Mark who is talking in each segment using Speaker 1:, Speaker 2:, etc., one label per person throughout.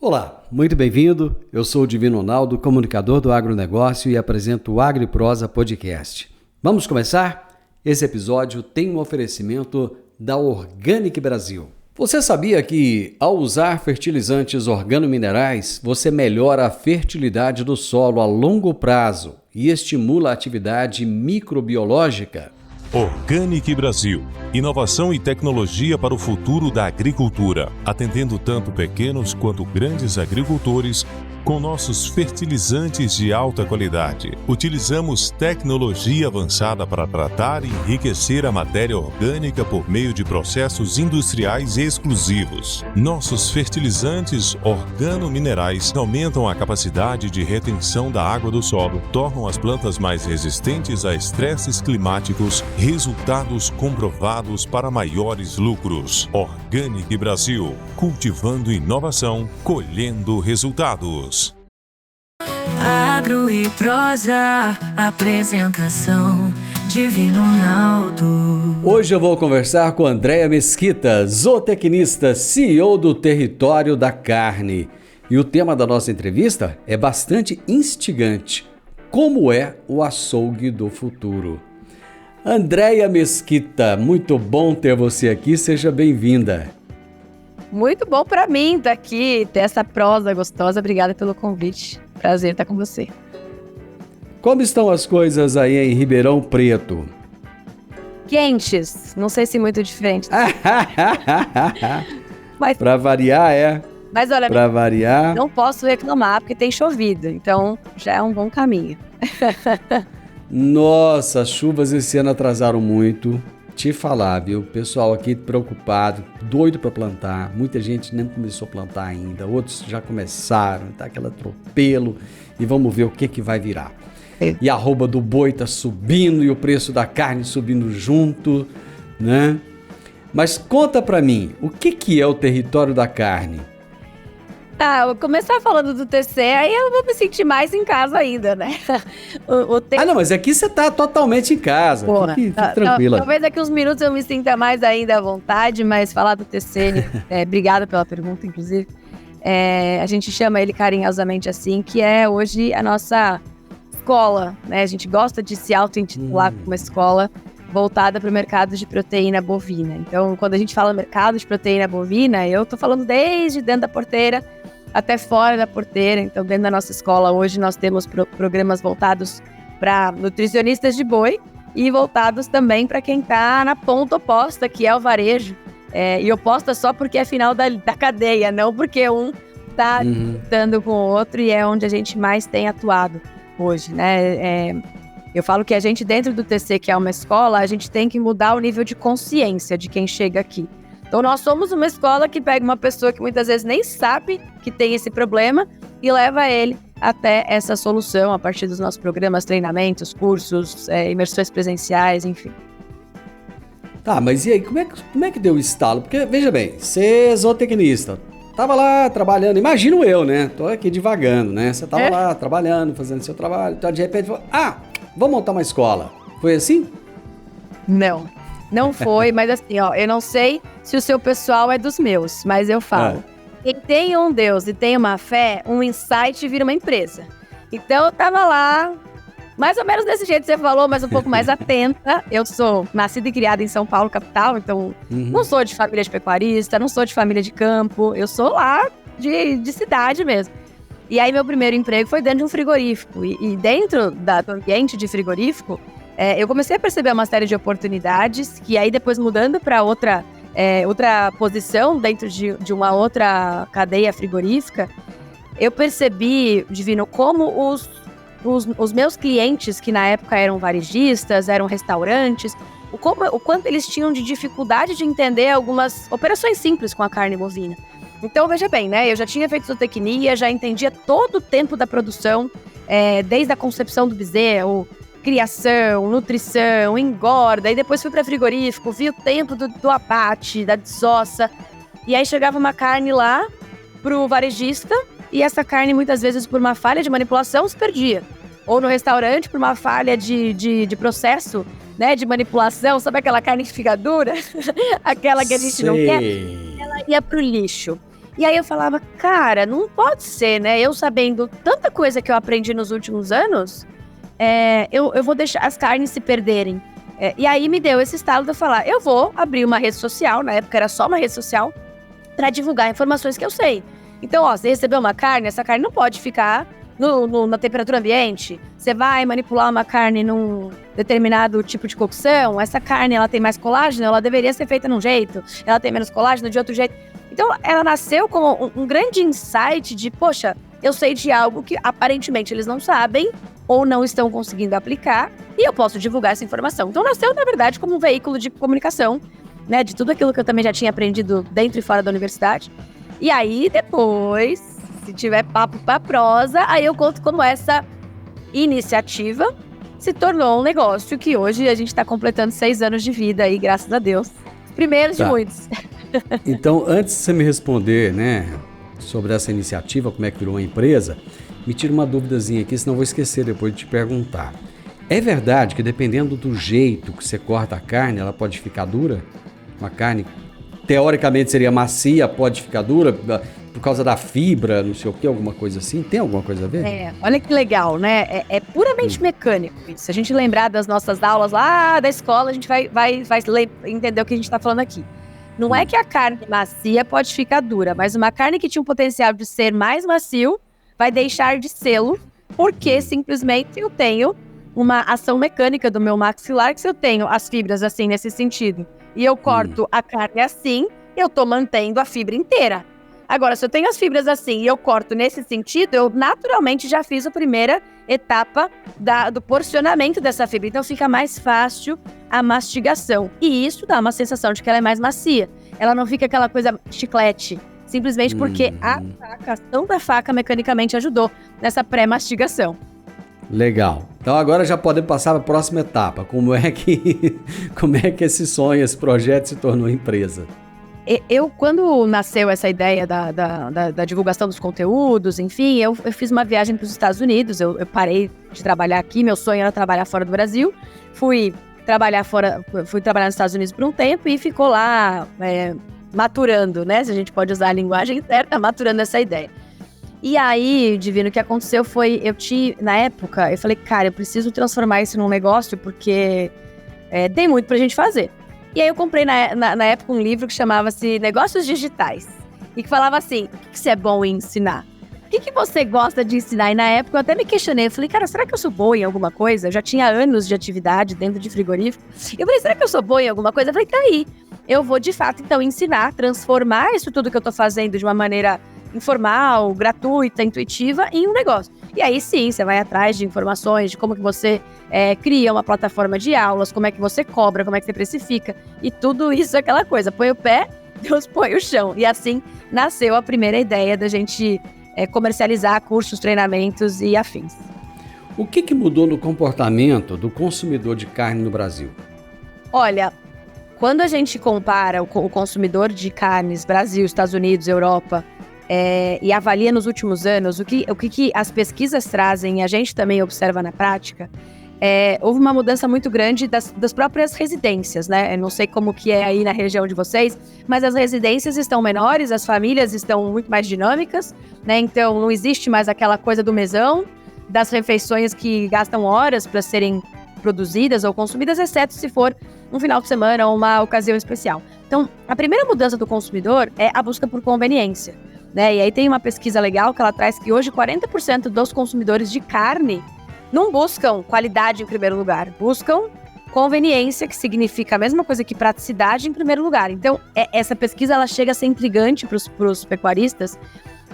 Speaker 1: Olá, muito bem-vindo. Eu sou o Divino Ronaldo, comunicador do agronegócio e apresento o AgriProsa Podcast. Vamos começar? Esse episódio tem um oferecimento da Organic Brasil. Você sabia que, ao usar fertilizantes organominerais, você melhora a fertilidade do solo a longo prazo e estimula a atividade microbiológica?
Speaker 2: Organic Brasil. Inovação e tecnologia para o futuro da agricultura, atendendo tanto pequenos quanto grandes agricultores com nossos fertilizantes de alta qualidade. Utilizamos tecnologia avançada para tratar e enriquecer a matéria orgânica por meio de processos industriais exclusivos. Nossos fertilizantes organominerais aumentam a capacidade de retenção da água do solo, tornam as plantas mais resistentes a estresses climáticos, resultados comprovados para maiores lucros. Organic Brasil, cultivando inovação, colhendo resultados.
Speaker 3: Agro e Prosa, apresentação Divino Ronaldo.
Speaker 1: Hoje eu vou conversar com Andréia Mesquita, zootecnista, CEO do Território da Carne. E o tema da nossa entrevista é bastante instigante. Como é o açougue do futuro? Andréia Mesquita, muito bom ter você aqui, seja bem-vinda.
Speaker 4: Muito bom para mim estar aqui, ter essa prosa gostosa. Obrigada pelo convite. Prazer estar com você.
Speaker 1: Como estão as coisas aí em Ribeirão Preto?
Speaker 4: Quentes, não sei se muito diferente. Mas,
Speaker 1: para variar,
Speaker 4: Mas olha,
Speaker 1: para variar.
Speaker 4: Não posso reclamar porque tem chovido, então já é um bom caminho.
Speaker 1: Nossa, as chuvas esse ano atrasaram muito. Te falar, viu? Pessoal aqui preocupado, doido para plantar. Muita gente nem começou a plantar ainda. Outros já começaram, tá aquele atropelo. E vamos ver o que vai virar. E a arroba do boi tá subindo e o preço da carne subindo junto, né? Mas conta para mim, o que é o Território da Carne?
Speaker 4: Eu vou começar falando do TC, aí eu vou me sentir mais em casa ainda, né?
Speaker 1: Não, mas aqui você tá totalmente em casa. Fique tranquila.
Speaker 4: Talvez daqui uns minutos eu me sinta mais ainda à vontade, mas falar do TC, obrigada pela pergunta, inclusive. A gente chama ele carinhosamente assim, que é hoje a nossa escola, né? A gente gosta de se auto-intitular como uma escola voltada para o mercado de proteína bovina. Então, quando a gente fala mercado de proteína bovina, eu tô falando desde dentro da porteira até fora da porteira. Então, dentro da nossa escola, hoje nós temos programas voltados para nutricionistas de boi e voltados também para quem está na ponta oposta, que é o varejo. E oposta só porque é final da cadeia, não porque um está lutando com o outro, e é onde a gente mais tem atuado hoje, né? Eu falo que a gente, dentro do TC, que é uma escola, a gente tem que mudar o nível de consciência de quem chega aqui. Então, nós somos uma escola que pega uma pessoa que muitas vezes nem sabe que tem esse problema e leva ele até essa solução a partir dos nossos programas, treinamentos, cursos, imersões presenciais, enfim.
Speaker 1: Tá, mas e aí, como é que deu o estalo? Porque, veja bem, você é zootecnista, tava lá trabalhando, imagino eu, né? Tô aqui divagando, né? Você tava lá trabalhando, fazendo seu trabalho, então de repente falou, vou montar uma escola. Foi assim?
Speaker 4: Não foi, mas assim, eu não sei se o seu pessoal é dos meus, mas eu falo. Quem tem um Deus e tem uma fé, um insight vira uma empresa. Então eu tava lá, mais ou menos desse jeito que você falou, mas um pouco mais atenta. Eu sou nascida e criada em São Paulo, capital, então não sou de família de pecuarista, não sou de família de campo, eu sou lá de cidade mesmo. E aí meu primeiro emprego foi dentro de um frigorífico. E dentro do ambiente de frigorífico, eu comecei a perceber uma série de oportunidades, que aí depois mudando para outra posição dentro de uma outra cadeia frigorífica, eu percebi, Divino, como os meus clientes, que na época eram varejistas, eram restaurantes, o quanto eles tinham de dificuldade de entender algumas operações simples com a carne bovina. Então, veja bem, né? Eu já tinha feito zootecnia, já entendia todo o tempo da produção, desde a concepção do bezerro, criação, nutrição, engorda, e depois fui para frigorífico, vi o tempo do abate, da desossa, e aí chegava uma carne lá pro varejista, e essa carne, muitas vezes, por uma falha de manipulação, se perdia. Ou no restaurante, por uma falha de processo, né, de manipulação, sabe aquela carne que fica dura? Aquela que a gente não quer? Ela ia pro lixo. E aí eu falava, cara, não pode ser, né? Eu sabendo tanta coisa que eu aprendi nos últimos anos, eu vou deixar as carnes se perderem. E aí me deu esse estalo de eu falar, eu vou abrir uma rede social, na época era só uma rede social, para divulgar informações que eu sei. Então, ó, você recebeu uma carne, essa carne não pode ficar na temperatura ambiente. Você vai manipular uma carne num determinado tipo de cocção, essa carne ela tem mais colágeno, ela deveria ser feita num jeito, ela tem menos colágeno de outro jeito. Então, ela nasceu como um grande insight de, poxa, eu sei de algo que aparentemente eles não sabem ou não estão conseguindo aplicar e eu posso divulgar essa informação. Então, nasceu, na verdade, como um veículo de comunicação, né, de tudo aquilo que eu também já tinha aprendido dentro e fora da universidade. E aí, depois, se tiver papo pra prosa, aí eu conto como essa iniciativa se tornou um negócio que hoje a gente está completando 6 anos de vida aí, graças a Deus. Primeiros de muitos.
Speaker 1: Então, antes de você me responder, né, sobre essa iniciativa, como é que virou uma empresa, me tira uma duvidazinha aqui, senão eu vou esquecer depois de te perguntar. É verdade que dependendo do jeito que você corta a carne, ela pode ficar dura? Uma carne, teoricamente, seria macia, pode ficar dura por causa da fibra, não sei o que, alguma coisa assim? Tem alguma coisa a ver?
Speaker 4: Olha que legal, né? É puramente mecânico isso. Se a gente lembrar das nossas aulas lá da escola, a gente vai entender o que a gente está falando aqui. Não é que a carne macia pode ficar dura, mas uma carne que tinha um potencial de ser mais macio vai deixar de sê-lo, porque simplesmente eu tenho uma ação mecânica do meu maxilar, que se eu tenho as fibras assim, nesse sentido, e eu corto a carne assim, eu tô mantendo a fibra inteira. Agora, se eu tenho as fibras assim e eu corto nesse sentido, eu naturalmente já fiz a primeira etapa do porcionamento dessa fibra. Então, fica mais fácil a mastigação. E isso dá uma sensação de que ela é mais macia. Ela não fica aquela coisa chiclete. Simplesmente porque a ação da faca mecanicamente ajudou nessa pré-mastigação.
Speaker 1: Legal. Então agora já podemos passar para a próxima etapa. Como é que esse sonho, esse projeto se tornou empresa?
Speaker 4: Quando nasceu essa ideia da divulgação dos conteúdos, enfim, eu fiz uma viagem para os Estados Unidos, eu parei de trabalhar aqui, meu sonho era trabalhar fora do Brasil, fui trabalhar nos Estados Unidos por um tempo e ficou lá maturando, né, se a gente pode usar a linguagem certa, maturando essa ideia. E aí, Divino, o que aconteceu foi, na época, eu falei, cara, eu preciso transformar isso num negócio porque tem muito pra gente fazer. E aí eu comprei na época um livro que chamava-se Negócios Digitais. E que falava assim, o que você é bom em ensinar? O que você gosta de ensinar? E na época eu até me questionei, eu falei, cara, será que eu sou boa em alguma coisa? Eu já tinha anos de atividade dentro de frigorífico. Eu falei, será que eu sou boa em alguma coisa? Eu falei, tá aí. Eu vou de fato então ensinar, transformar isso tudo que eu tô fazendo de uma maneira informal, gratuita, intuitiva em um negócio. E aí sim, você vai atrás de informações de como que você cria uma plataforma de aulas, como é que você cobra, como é que você precifica, e tudo isso é aquela coisa, põe o pé, Deus põe o chão. E assim nasceu a primeira ideia da gente comercializar cursos, treinamentos e afins.
Speaker 1: O que mudou no comportamento do consumidor de carne no Brasil?
Speaker 4: Olha, quando a gente compara o consumidor de carnes, Brasil, Estados Unidos, Europa, e avalia nos últimos anos o que as pesquisas trazem e a gente também observa na prática, houve uma mudança muito grande das próprias residências, né? Eu não sei como que é aí na região de vocês, mas as residências estão menores, as famílias estão muito mais dinâmicas, né? Então não existe mais aquela coisa do mesão, das refeições que gastam horas para serem produzidas ou consumidas, exceto se for um final de semana ou uma ocasião especial. Então, a primeira mudança do consumidor é a busca por conveniência, né? E aí tem uma pesquisa legal que ela traz que hoje 40% dos consumidores de carne não buscam qualidade em primeiro lugar, buscam conveniência, que significa a mesma coisa que praticidade em primeiro lugar. Então, essa pesquisa ela chega a ser intrigante para os pecuaristas,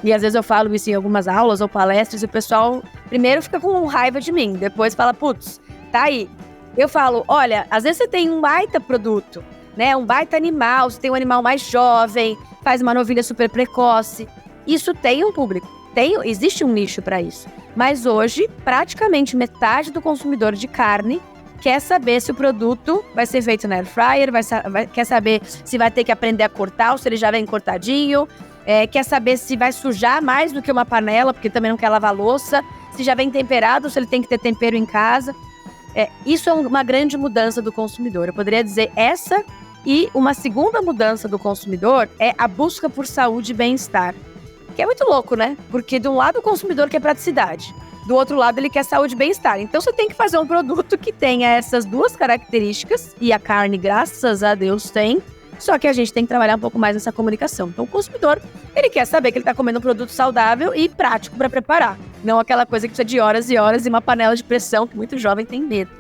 Speaker 4: e às vezes eu falo isso em algumas aulas ou palestras, e o pessoal primeiro fica com raiva de mim, depois fala, putz, tá aí. Eu falo, olha, às vezes você tem um baita produto, né, um baita animal, você tem um animal mais jovem, faz uma novilha super precoce, isso tem um público, existe um nicho para isso. Mas hoje, praticamente metade do consumidor de carne quer saber se o produto vai ser feito na air fryer, quer saber se vai ter que aprender a cortar ou se ele já vem cortadinho, quer saber se vai sujar mais do que uma panela, porque também não quer lavar louça, se já vem temperado, se ele tem que ter tempero em casa. Isso é uma grande mudança do consumidor. Eu poderia dizer, essa E uma segunda mudança do consumidor é a busca por saúde e bem-estar. Que é muito louco, né? Porque de um lado o consumidor quer praticidade, do outro lado ele quer saúde e bem-estar. Então você tem que fazer um produto que tenha essas duas características, e a carne, graças a Deus, tem. Só que a gente tem que trabalhar um pouco mais nessa comunicação. Então o consumidor, ele quer saber que ele está comendo um produto saudável e prático para preparar. Não aquela coisa que precisa de horas e horas e uma panela de pressão que muito jovem tem medo.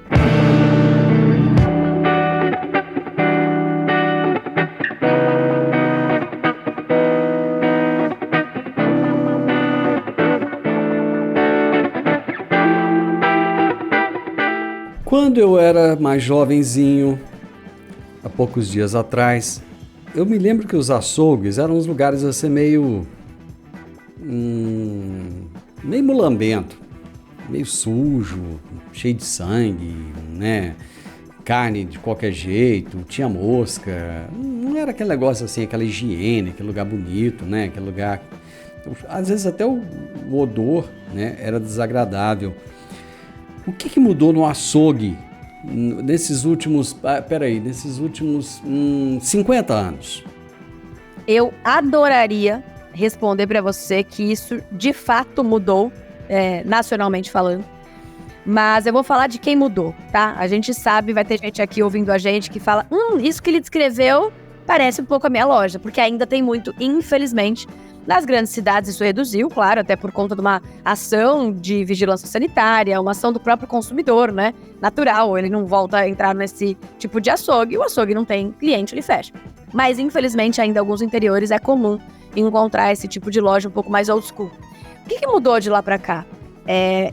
Speaker 1: Quando eu era mais jovenzinho, há poucos dias atrás, eu me lembro que os açougues eram uns lugares assim meio mulambento, meio sujo, cheio de sangue, né? Carne de qualquer jeito, tinha mosca, não era aquele negócio assim, aquela higiene, aquele lugar bonito, né? Aquele lugar, às vezes até o odor, né? Era desagradável. O que mudou no açougue nesses últimos 50 anos?
Speaker 4: Eu adoraria responder para você que isso de fato mudou, nacionalmente falando. Mas eu vou falar de quem mudou, tá? A gente sabe, vai ter gente aqui ouvindo a gente que fala, isso que ele descreveu parece um pouco a minha loja, porque ainda tem muito, infelizmente. Nas grandes cidades isso reduziu, claro, até por conta de uma ação de vigilância sanitária, uma ação do próprio consumidor, né? Natural, ele não volta a entrar nesse tipo de açougue, o açougue não tem cliente, ele fecha. Mas, infelizmente, ainda em alguns interiores é comum encontrar esse tipo de loja um pouco mais old school. O que mudou de lá pra cá?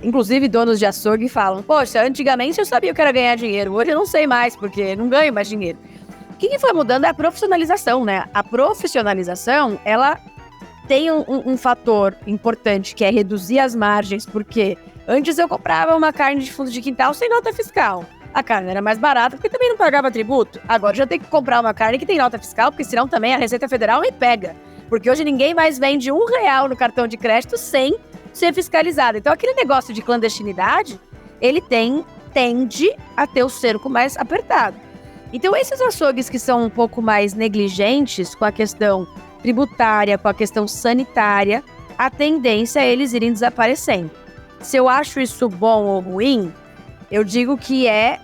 Speaker 4: Inclusive, donos de açougue falam, poxa, antigamente eu sabia que era ganhar dinheiro, hoje eu não sei mais, porque não ganho mais dinheiro. O que foi mudando é a profissionalização, né? A profissionalização, ela tem um fator importante, que é reduzir as margens, porque antes eu comprava uma carne de fundo de quintal sem nota fiscal. A carne era mais barata, porque também não pagava tributo. Agora já tem que comprar uma carne que tem nota fiscal, porque senão também a Receita Federal me pega. Porque hoje ninguém mais vende R$1 no cartão de crédito sem ser fiscalizado. Então aquele negócio de clandestinidade, ele tende a ter o cerco mais apertado. Então esses açougues que são um pouco mais negligentes com a questão tributária, com a questão sanitária, a tendência é eles irem desaparecendo. Se eu acho isso bom ou ruim, eu digo que é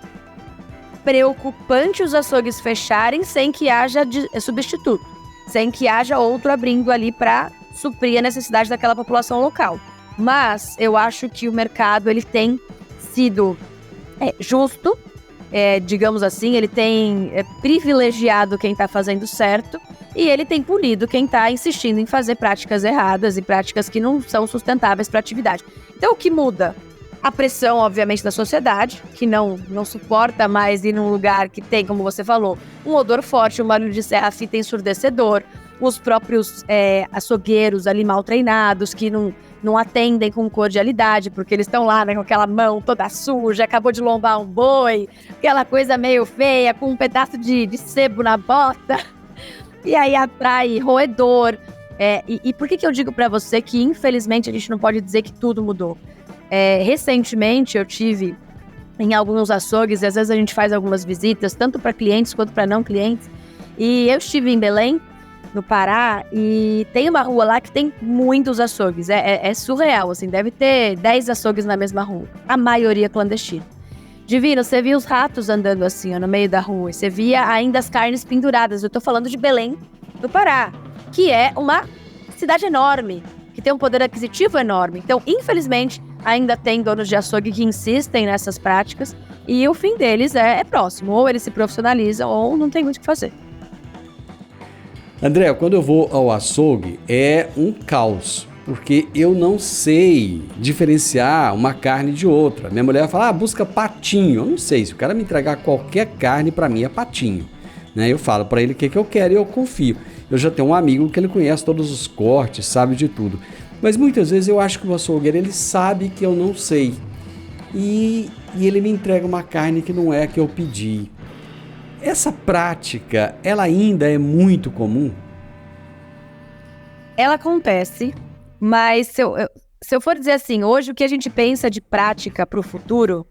Speaker 4: preocupante os açougues fecharem sem que haja substituto, sem que haja outro abrindo ali para suprir a necessidade daquela população local. Mas eu acho que o mercado ele tem sido justo, digamos assim, ele tem privilegiado quem está fazendo certo, e ele tem punido quem está insistindo em fazer práticas erradas e práticas que não são sustentáveis para a atividade. Então, o que muda? A pressão, obviamente, da sociedade, que não suporta mais ir num lugar que tem, como você falou, um odor forte, um barulho de serra-fita ensurdecedor, os próprios açougueiros ali mal treinados, que não atendem com cordialidade, porque eles estão lá, né, com aquela mão toda suja, acabou de lombar um boi, aquela coisa meio feia, com um pedaço de sebo na bota. E aí atrai roedor. E por que eu digo pra você que, infelizmente, a gente não pode dizer que tudo mudou? Recentemente, eu tive em alguns açougues, e às vezes a gente faz algumas visitas, tanto para clientes quanto para não clientes. E eu estive em Belém, no Pará, e tem uma rua lá que tem muitos açougues. É surreal, assim, deve ter 10 açougues na mesma rua. A maioria clandestina. Divino, você via os ratos andando assim, ó, no meio da rua. Você via ainda as carnes penduradas. Eu tô falando de Belém, do Pará, que é uma cidade enorme, que tem um poder aquisitivo enorme. Então, infelizmente, ainda tem donos de açougue que insistem nessas práticas e o fim deles é próximo. Ou eles se profissionalizam ou não tem muito o que fazer.
Speaker 1: André, quando eu vou ao açougue, é um caos. Porque eu não sei diferenciar uma carne de outra. Minha mulher fala, busca patinho. Eu não sei, se o cara me entregar qualquer carne, para mim é patinho. Né? Eu falo para ele o que eu quero e eu confio. Eu já tenho um amigo que ele conhece todos os cortes, sabe de tudo. Mas muitas vezes eu acho que o açougueiro, ele sabe que eu não sei. E ele me entrega uma carne que não é a que eu pedi. Essa prática, ela ainda é muito comum?
Speaker 4: Ela acontece. Mas se eu for dizer assim, hoje o que a gente pensa de prática para o futuro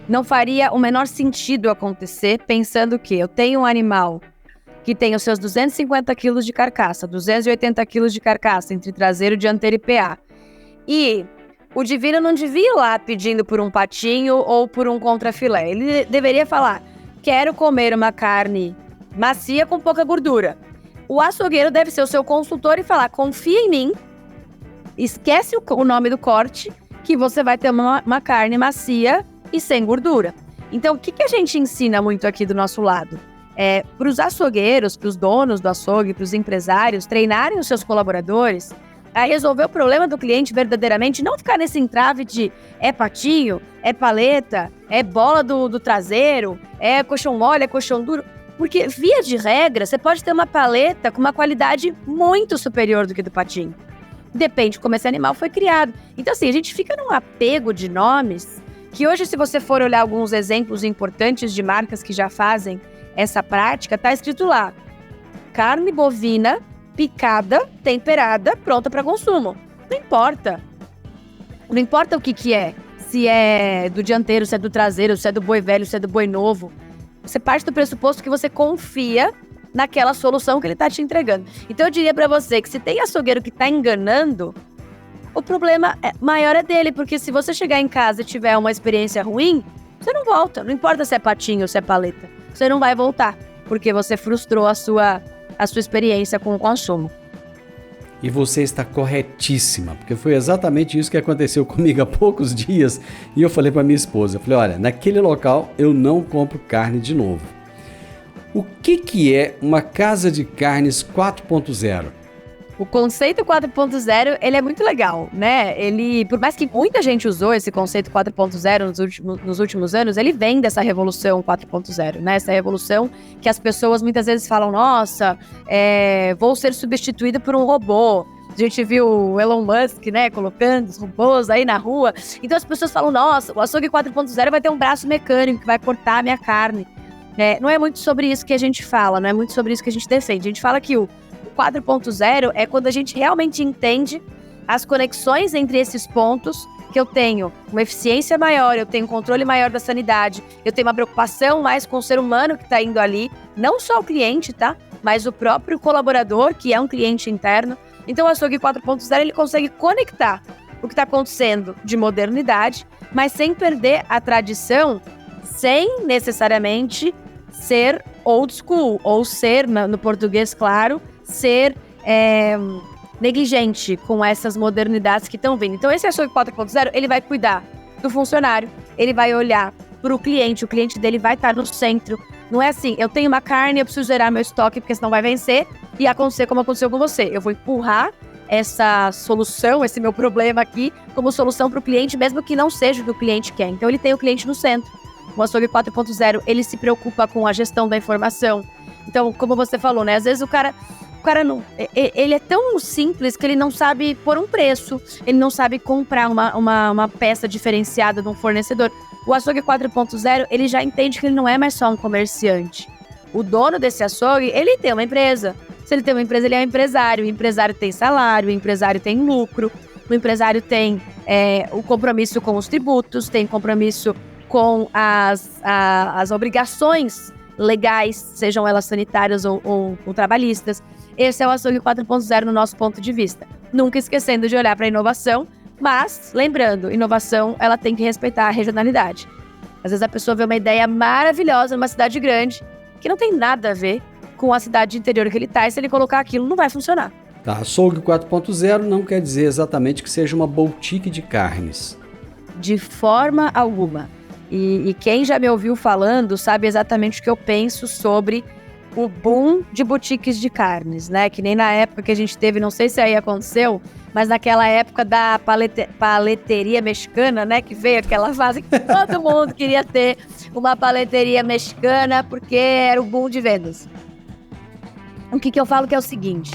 Speaker 4: não faria o menor sentido acontecer pensando que eu tenho um animal que tem os seus 250 quilos de carcaça, 280 quilos de carcaça entre traseiro, dianteiro e PA. E o Divino não devia ir lá pedindo por um patinho ou por um contrafilé. Ele deveria falar, quero comer uma carne macia com pouca gordura. O açougueiro deve ser o seu consultor e falar, confia em mim, esquece o nome do corte, que você vai ter uma carne macia e sem gordura. Então, o que a gente ensina muito aqui do nosso lado? Para os açougueiros, para os donos do açougue, para os empresários, treinarem os seus colaboradores a resolver o problema do cliente verdadeiramente, não ficar nesse entrave de é patinho, é paleta, é bola do traseiro, é colchão mole, é colchão duro. Porque, via de regra, você pode ter uma paleta com uma qualidade muito superior do que do patinho. Depende de como esse animal foi criado. Então, assim, a gente fica num apego de nomes que hoje, se você for olhar alguns exemplos importantes de marcas que já fazem essa prática, tá escrito lá, carne bovina picada, temperada, pronta para consumo. Não importa. Não importa o que é. Se é do dianteiro, se é do traseiro, se é do boi velho, se é do boi novo. Você parte do pressuposto que você confia naquela solução que ele tá te entregando. Então eu diria para você que se tem açougueiro que tá enganando, o problema maior é dele, porque se você chegar em casa e tiver uma experiência ruim, você não volta. Não importa se é patinho ou se é paleta. Você não vai voltar, porque você frustrou a sua experiência com o consumo.
Speaker 1: E você está corretíssima, porque foi exatamente isso que aconteceu comigo há poucos dias. E eu falei para minha esposa, eu falei, olha, naquele local eu não compro carne de novo. O que é uma casa de carnes 4.0?
Speaker 4: O conceito 4.0, ele é muito legal, né? Ele, por mais que muita gente usou esse conceito 4.0 nos últimos anos, ele vem dessa revolução 4.0, né? Essa revolução que as pessoas muitas vezes falam, nossa, vou ser substituído por um robô. A gente viu o Elon Musk, né, colocando os robôs aí na rua. Então as pessoas falam, nossa, o açougue 4.0 vai ter um braço mecânico que vai cortar a minha carne. Não é muito sobre isso que a gente fala, não é muito sobre isso que a gente defende. A gente fala que o 4.0 é quando a gente realmente entende as conexões entre esses pontos, que eu tenho uma eficiência maior, eu tenho um controle maior da sanidade, eu tenho uma preocupação mais com o ser humano que está indo ali, não só o cliente, tá? Mas o próprio colaborador, que é um cliente interno. Então o açougue 4.0, ele consegue conectar o que está acontecendo de modernidade, mas sem perder a tradição, sem necessariamente ser old school, ou ser, no português claro, ser negligente com essas modernidades que estão vindo. Então esse açougue 4.0, ele vai cuidar do funcionário, ele vai olhar para o cliente dele vai estar no centro. Não é assim, eu tenho uma carne, eu preciso gerar meu estoque porque senão vai vencer e acontecer como aconteceu com você. Eu vou empurrar essa solução, esse meu problema aqui, como solução para o cliente, mesmo que não seja o que o cliente quer. Então ele tem o cliente no centro. O açougue 4.0, ele se preocupa com a gestão da informação. Então, como você falou, né? Às vezes o cara não, ele é tão simples que ele não sabe pôr um preço, ele não sabe comprar uma peça diferenciada de um fornecedor. O açougue 4.0, ele já entende que ele não é mais só um comerciante. O dono desse açougue, ele tem uma empresa. Se ele tem uma empresa, ele é um empresário. O empresário tem salário, o empresário tem lucro, o empresário tem o compromisso com os tributos, tem compromisso com as obrigações legais, sejam elas sanitárias ou trabalhistas. Esse é o açougue 4.0 no nosso ponto de vista. Nunca esquecendo de olhar para a inovação, mas lembrando, inovação ela tem que respeitar a regionalidade. Às vezes a pessoa vê uma ideia maravilhosa numa cidade grande que não tem nada a ver com a cidade interior que ele está, e se ele colocar aquilo, não vai funcionar.
Speaker 1: Tá, açougue 4.0 não quer dizer exatamente que seja uma boutique de carnes.
Speaker 4: De forma alguma. E quem já me ouviu falando sabe exatamente o que eu penso sobre o boom de boutiques de carnes, né? Que nem na época que a gente teve, não sei se aí aconteceu, mas naquela época da paleteria mexicana, né? Que veio aquela fase que todo mundo queria ter uma paleteria mexicana porque era o boom de vendas. O que eu falo que é o seguinte,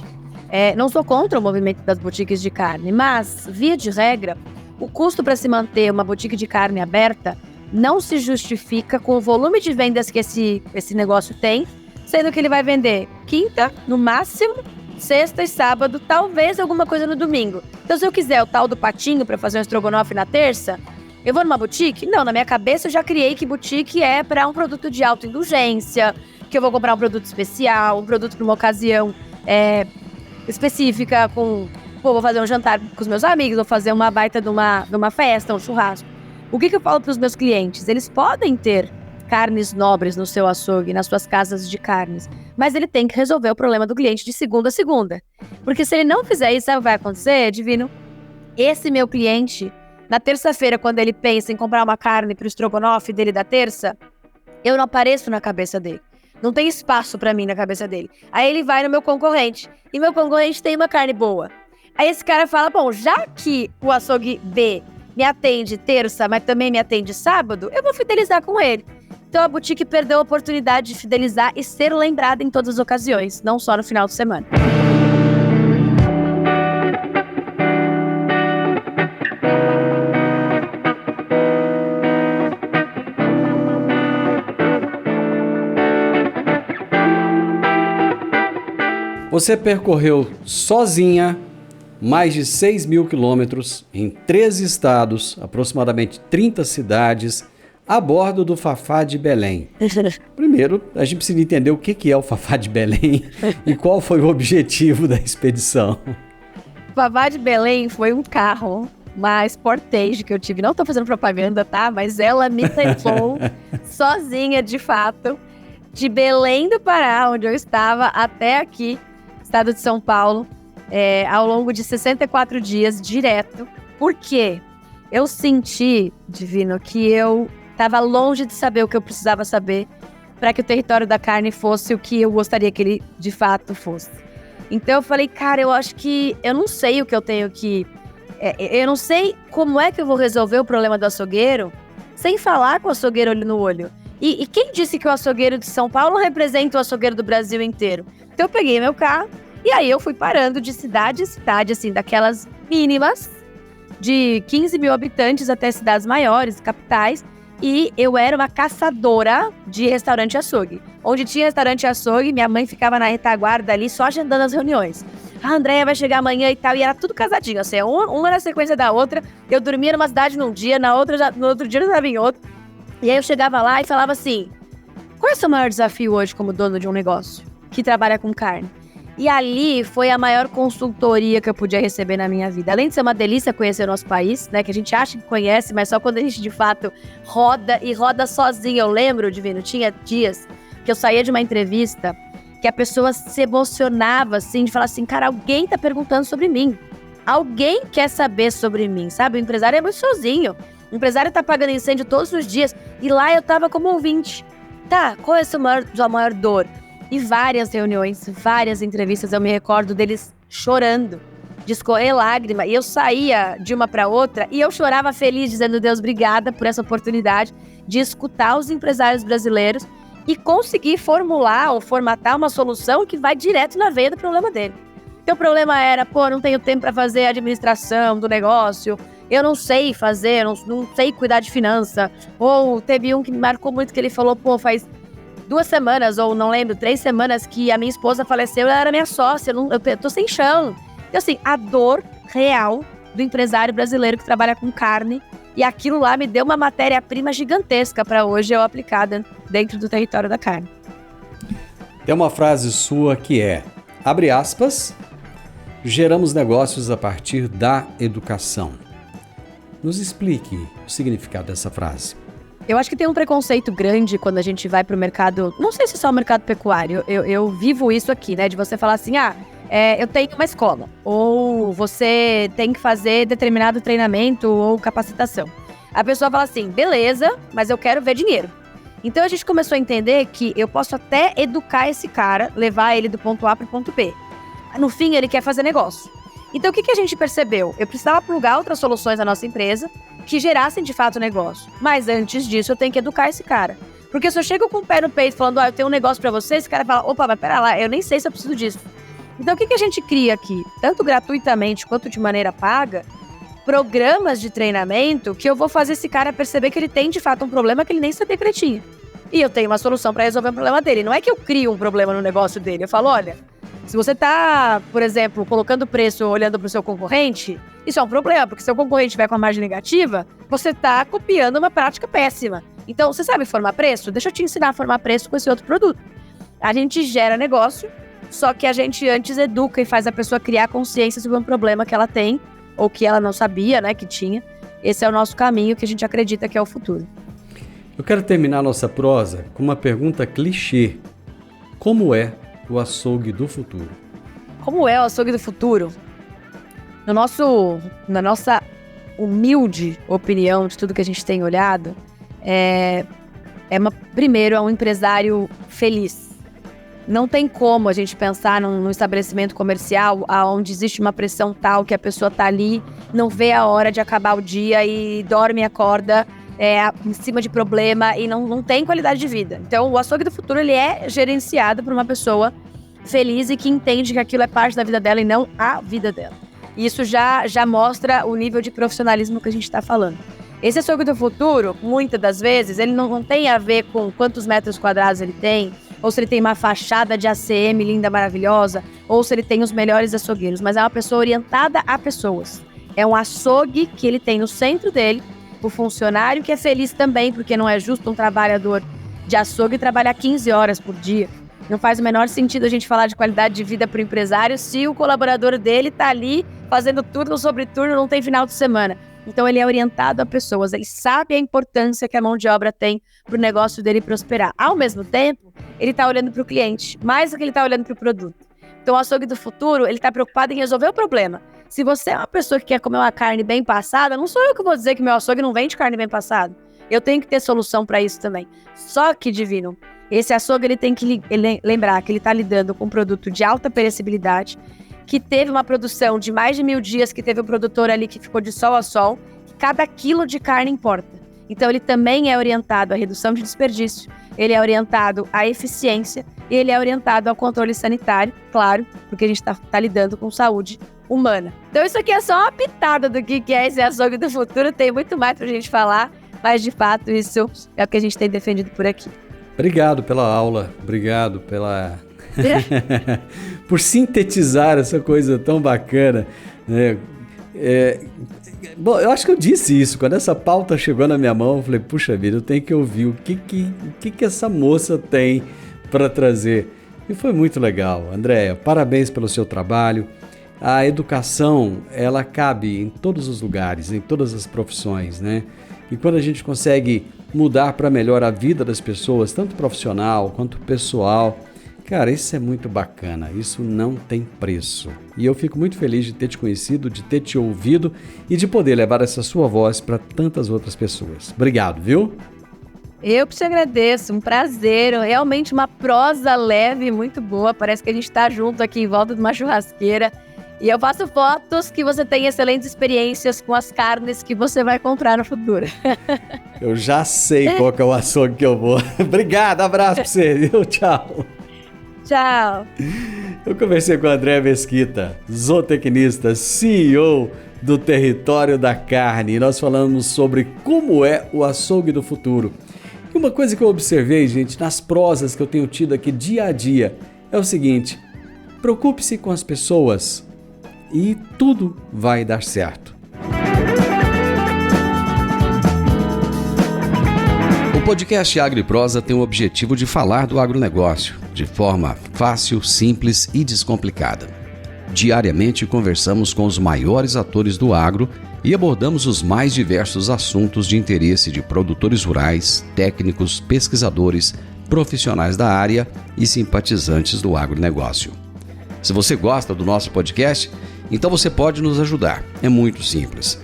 Speaker 4: não sou contra o movimento das boutiques de carne, mas, via de regra, o custo para se manter uma boutique de carne aberta não se justifica com o volume de vendas que esse negócio tem, sendo que ele vai vender quinta, no máximo, sexta e sábado, talvez alguma coisa no domingo. Então, se eu quiser o tal do patinho para fazer um estrogonofe na terça, eu vou numa boutique? Não, na minha cabeça eu já criei que boutique é para um produto de autoindulgência, que eu vou comprar um produto especial, um produto para uma ocasião específica, vou fazer um jantar com os meus amigos, vou fazer uma baita de uma festa, um churrasco. O que eu falo para os meus clientes? Eles podem ter carnes nobres no seu açougue, nas suas casas de carnes, mas ele tem que resolver o problema do cliente de segunda a segunda. Porque se ele não fizer isso, sabe o que vai acontecer, Divino? Esse meu cliente, na terça-feira, quando ele pensa em comprar uma carne para o estrogonofe dele da terça, eu não apareço na cabeça dele. Não tem espaço para mim na cabeça dele. Aí ele vai no meu concorrente, e meu concorrente tem uma carne boa. Aí esse cara fala, bom, já que o açougue B me atende terça, mas também me atende sábado, eu vou fidelizar com ele. Então a boutique perdeu a oportunidade de fidelizar e ser lembrada em todas as ocasiões, não só no final de semana.
Speaker 1: Você percorreu sozinha mais de 6.000 quilômetros em 13 estados, aproximadamente 30 cidades, a bordo do Fafá de Belém. Primeiro, a gente precisa entender o que é o Fafá de Belém e qual foi o objetivo da expedição.
Speaker 4: O Fafá de Belém foi um carro, uma Sportage que eu tive. Não estou fazendo propaganda, tá? Mas ela me levou sozinha, de fato, de Belém do Pará, onde eu estava, até aqui, estado de São Paulo, ao longo de 64 dias direto. Por quê? Eu senti, Divino, que eu estava longe de saber o que eu precisava saber para que o território da carne fosse o que eu gostaria que ele de fato fosse. Então eu falei, cara, eu acho que eu não sei o que eu tenho que... eu não sei como é que eu vou resolver o problema do açougueiro sem falar com o açougueiro olho no olho. E quem disse que o açougueiro de São Paulo representa o açougueiro do Brasil inteiro? Então eu peguei meu carro e aí eu fui parando de cidade em cidade, assim, daquelas mínimas, de 15 mil habitantes até cidades maiores, capitais, e eu era uma caçadora de restaurante açougue. Onde tinha restaurante açougue, minha mãe ficava na retaguarda ali, só agendando as reuniões. A Andréia vai chegar amanhã e tal, e era tudo casadinho, assim, uma na sequência da outra. Eu dormia numa cidade num dia, no outro dia eu estava em outro. E aí eu chegava lá e falava assim, qual é o seu maior desafio hoje como dono de um negócio que trabalha com carne? E ali foi a maior consultoria que eu podia receber na minha vida. Além de ser uma delícia conhecer o nosso país, né? Que a gente acha que conhece, mas só quando a gente de fato roda e roda sozinha. Eu lembro, Divino, tinha dias que eu saía de uma entrevista que a pessoa se emocionava, assim, de falar assim, cara, alguém tá perguntando sobre mim. Alguém quer saber sobre mim, sabe? O empresário é muito sozinho. O empresário tá apagando incêndio todos os dias. E lá eu tava como ouvinte. Tá, qual é a sua maior dor? E várias reuniões, várias entrevistas, eu me recordo deles chorando, de escorrer lágrima. E eu saía de uma para outra e eu chorava feliz, dizendo, Deus, obrigada por essa oportunidade de escutar os empresários brasileiros e conseguir formular ou formatar uma solução que vai direto na veia do problema dele. Então o problema era, não tenho tempo para fazer a administração do negócio, eu não sei fazer, não sei cuidar de finança. Ou teve um que me marcou muito, que ele falou, faz 2 semanas, ou não lembro, 3 semanas que a minha esposa faleceu, ela era minha sócia, eu tô sem chão. Então assim, a dor real do empresário brasileiro que trabalha com carne, e aquilo lá me deu uma matéria-prima gigantesca para hoje eu aplicada dentro do território da carne.
Speaker 1: Tem uma frase sua que é, abre aspas, geramos negócios a partir da educação. Nos explique o significado dessa frase.
Speaker 4: Eu acho que tem um preconceito grande quando a gente vai pro mercado, não sei se só o mercado pecuário, eu vivo isso aqui, né, de você falar assim, eu tenho uma escola, ou você tem que fazer determinado treinamento ou capacitação. A pessoa fala assim, beleza, mas eu quero ver dinheiro. Então a gente começou a entender que eu posso até educar esse cara, levar ele do ponto A pro ponto B. No fim, ele quer fazer negócio. Então o que a gente percebeu? Eu precisava plugar outras soluções na nossa empresa que gerassem de fato negócio. Mas antes disso, eu tenho que educar esse cara. Porque se eu chego com o pé no peito falando, eu tenho um negócio pra você, esse cara fala, opa, mas pera lá, eu nem sei se eu preciso disso. Então o que a gente cria aqui? Tanto gratuitamente quanto de maneira paga, programas de treinamento que eu vou fazer esse cara perceber que ele tem de fato um problema que ele nem sabia que ele tinha. E eu tenho uma solução pra resolver o problema dele. Não é que eu crio um problema no negócio dele. Eu falo, olha, se você tá, por exemplo, colocando preço olhando pro seu concorrente, isso é um problema, porque se o concorrente estiver com a margem negativa, você tá copiando uma prática péssima. Então, você sabe formar preço? Deixa eu te ensinar a formar preço com esse outro produto. A gente gera negócio, só que a gente antes educa e faz a pessoa criar consciência sobre um problema que ela tem, ou que ela não sabia, né, que tinha. Esse é o nosso caminho, que a gente acredita que é o futuro.
Speaker 1: Eu quero terminar a nossa prosa com uma pergunta clichê. Como é o açougue do futuro?
Speaker 4: Como é o açougue do futuro? Na nossa humilde opinião de tudo que a gente tem olhado, primeiro, é um empresário feliz. Não tem como a gente pensar num estabelecimento comercial onde existe uma pressão tal que a pessoa tá ali, não vê a hora de acabar o dia e dorme e acorda em cima de problema e não tem qualidade de vida. Então, o açougue do futuro, ele é gerenciado por uma pessoa feliz e que entende que aquilo é parte da vida dela e não a vida dela. E isso já mostra o nível de profissionalismo que a gente está falando. Esse açougue do futuro, muitas das vezes, ele não tem a ver com quantos metros quadrados ele tem, ou se ele tem uma fachada de ACM linda, maravilhosa, ou se ele tem os melhores açougueiros, mas é uma pessoa orientada a pessoas. É um açougue que ele tem no centro dele, o funcionário que é feliz também, porque não é justo um trabalhador de açougue trabalhar 15 horas por dia. Não faz o menor sentido a gente falar de qualidade de vida para o empresário se o colaborador dele está ali fazendo turno sobre turno, não tem final de semana. Então ele é orientado a pessoas, ele sabe a importância que a mão de obra tem para o negócio dele prosperar. Ao mesmo tempo, ele está olhando para o cliente, mais do que ele está olhando para o produto. Então o açougue do futuro, ele está preocupado em resolver o problema. Se você é uma pessoa que quer comer uma carne bem passada, não sou eu que vou dizer que meu açougue não vende carne bem passada. Eu tenho que ter solução para isso também. Só que, Divino, esse açougue ele tem que lembrar que ele está lidando com um produto de alta perecibilidade, que teve uma produção de mais de 1000 dias, que teve um produtor ali que ficou de sol a sol, que cada quilo de carne importa. Então ele também é orientado à redução de desperdício, ele é orientado à eficiência e ele é orientado ao controle sanitário, claro, porque a gente está lidando com saúde humana. Então isso aqui é só uma pitada do que é esse açougue do futuro, tem muito mais pra gente falar, mas de fato isso é o que a gente tem defendido por aqui.
Speaker 1: Obrigado pela aula, obrigado por sintetizar essa coisa tão bacana, né? Bom, eu acho que eu disse isso, quando essa pauta chegou na minha mão, eu falei, puxa vida, eu tenho que ouvir o que essa moça tem para trazer. E foi muito legal. Andréia, parabéns pelo seu trabalho. A educação, ela cabe em todos os lugares, em todas as profissões, né? E quando a gente consegue mudar para melhor a vida das pessoas, tanto profissional quanto pessoal, cara, isso é muito bacana, isso não tem preço. E eu fico muito feliz de ter te conhecido, de ter te ouvido e de poder levar essa sua voz para tantas outras pessoas. Obrigado, viu?
Speaker 4: Eu que te agradeço, um prazer, realmente uma prosa leve, muito boa, parece que a gente está junto aqui em volta de uma churrasqueira. E eu faço fotos que você tem excelentes experiências com as carnes que você vai comprar no futuro.
Speaker 1: Eu já sei qual que é o açougue que eu vou. Obrigado, abraço pra você, viu? Tchau.
Speaker 4: Tchau.
Speaker 1: Eu conversei com a Andréia Mesquita, zootecnista, CEO do Território da Carne. E nós falamos sobre como é o açougue do futuro. E uma coisa que eu observei, gente, nas prosas que eu tenho tido aqui dia a dia, é o seguinte: preocupe-se com as pessoas e tudo vai dar certo. O podcast Agro e Prosa tem o objetivo de falar do agronegócio de forma fácil, simples e descomplicada. Diariamente conversamos com os maiores atores do agro e abordamos os mais diversos assuntos de interesse de produtores rurais, técnicos, pesquisadores, profissionais da área e simpatizantes do agronegócio. Se você gosta do nosso podcast, então você pode nos ajudar. É muito simples.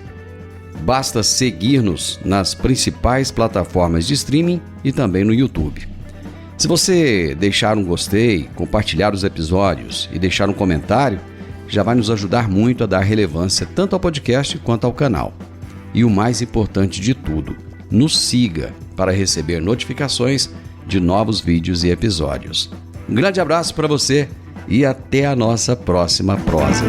Speaker 1: Basta seguir-nos nas principais plataformas de streaming e também no YouTube. Se você deixar um gostei, compartilhar os episódios e deixar um comentário, já vai nos ajudar muito a dar relevância tanto ao podcast quanto ao canal. E o mais importante de tudo, nos siga para receber notificações de novos vídeos e episódios. Um grande abraço para você e até a nossa próxima prosa.